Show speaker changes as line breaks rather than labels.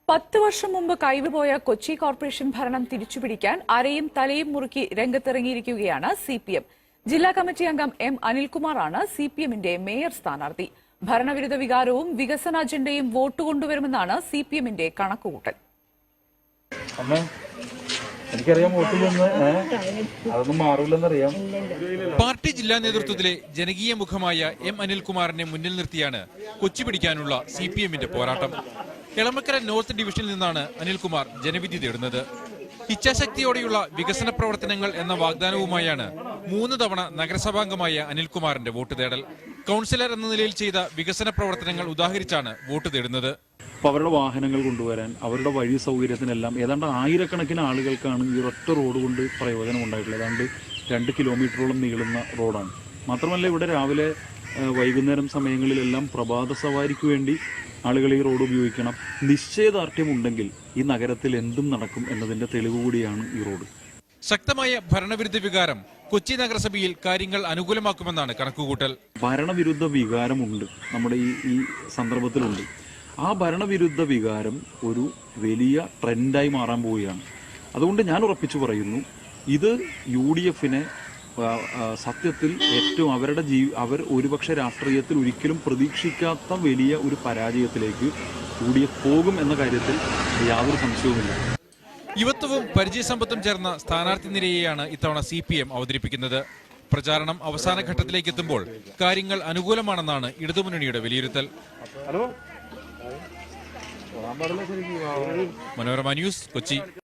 10 വർഷം മുമ്പ് കൈവിട്ടുപോയ കൊച്ചി കോർപ്പറേഷൻ ഭരണം തിരിച്ചുപിടിക്കാൻ അരയും തലയും മുറുക്കി രംഗത്തിറങ്ങിയിരിക്കുകയാണ് സിപിഎം. ജില്ലാ കമ്മിറ്റി അംഗം എം അനിൽകുമാറാണ് സിപിഎമ്മിന്റെ മേയർ സ്ഥാനാർത്ഥി. ഭരണവിരുദ്ധ വികാരവും വികസന അജണ്ടയും വോട്ട് കൊണ്ടുവരുമെന്നാണ് സിപിഎമ്മിന്റെ കണക്കുകൂട്ടൽ.
പാർട്ടി ജില്ലാ നേതൃത്വത്തിലെ ജനകീയ മുഖമായ എം അനിൽകുമാറിനെ മുന്നിൽ നിർത്തിയാണ് കൊച്ചി പിടിക്കാനുള്ള സിപിഎമ്മിന്റെ പോരാട്ടം. എളമക്കര നോർത്ത് ഡിവിഷനിൽ നിന്നാണ് അനിൽകുമാർ ജനവിധി തേടുന്നത്. ഇച്ഛാശക്തിയോടെയുള്ള വികസന പ്രവർത്തനങ്ങൾ എന്ന വാഗ്ദാനവുമായാണ് 3 തവണ നഗരസഭാംഗമായ അനിൽകുമാറിന്റെ വോട്ട് തേടൽ. കൌൺസിലർ എന്ന നിലയിൽ ചെയ്ത വികസന പ്രവർത്തനങ്ങൾ ഉദാഹരിച്ചാണ് വോട്ട് തേടുന്നത്.
അവരുടെ വാഹനങ്ങൾ കൊണ്ടുവരാൻ, അവരുടെ വഴി സൗകര്യത്തിനെല്ലാം ഏതാണ്ട് ആയിരക്കണക്കിന് ആളുകൾക്കാണ് ഈ ഒറ്റ റോഡ് കൊണ്ട് പ്രയോജനം ഉണ്ടായിട്ടുള്ളത്. ഏതാണ്ട് 2 കിലോമീറ്ററോളം നീളുന്ന റോഡാണ്. മാത്രമല്ല ഇവിടെ രാവിലെ വൈകുന്നേരം സമയങ്ങളിലെല്ലാം പ്രഭാത സവാരിക്ക് വേണ്ടി ആളുകൾ ഈ റോഡ് ഉപയോഗിക്കണം. നിശ്ചയദാർഢ്യമുണ്ടെങ്കിൽ ഈ നഗരത്തിൽ എന്തും നടക്കും എന്നതിന്റെ തെളിവ് കൂടിയാണ് ഈ റോഡ്.
ശക്തമായ ഭരണവിരുദ്ധ വികാരം കൊച്ചി നഗരസഭയിൽ കാര്യങ്ങൾ അനുകൂലമാക്കുമെന്നാണ് കണക്കുകൂട്ടൽ.
ഭരണവിരുദ്ധ വികാരമുണ്ട് നമ്മുടെ ഈ സന്ദർഭത്തിലുണ്ട്. ആ ഭരണവിരുദ്ധ വികാരം ഒരു വലിയ ട്രെൻഡായി മാറാൻ പോവുകയാണ്. അതുകൊണ്ട് ഞാൻ ഉറപ്പിച്ചു പറയുന്നു, ഇത് UDFനെ സത്യത്തിൽ ഏറ്റവും അവർ ഒരുപക്ഷെ രാഷ്ട്രീയത്തിൽ ഒരിക്കലും പ്രതീക്ഷിക്കാത്ത വലിയ ഒരു പരാജയത്തിലേക്ക് UDF പോകും എന്ന കാര്യത്തിൽ യാതൊരു സംശയവുമില്ല.
യുവത്വവും പരിചയസമ്പത്തും ചേർന്ന സ്ഥാനാർത്ഥി നിരയെയാണ് ഇത്തവണ സിപിഎം അവതരിപ്പിക്കുന്നത്. പ്രചാരണം അവസാന ഘട്ടത്തിലേക്ക് എത്തുമ്പോൾ കാര്യങ്ങൾ അനുകൂലമാണെന്നാണ് ഇടതുമുന്നണിയുടെ വിലയിരുത്തൽ. മനോരമ ന്യൂസ്, കൊച്ചി.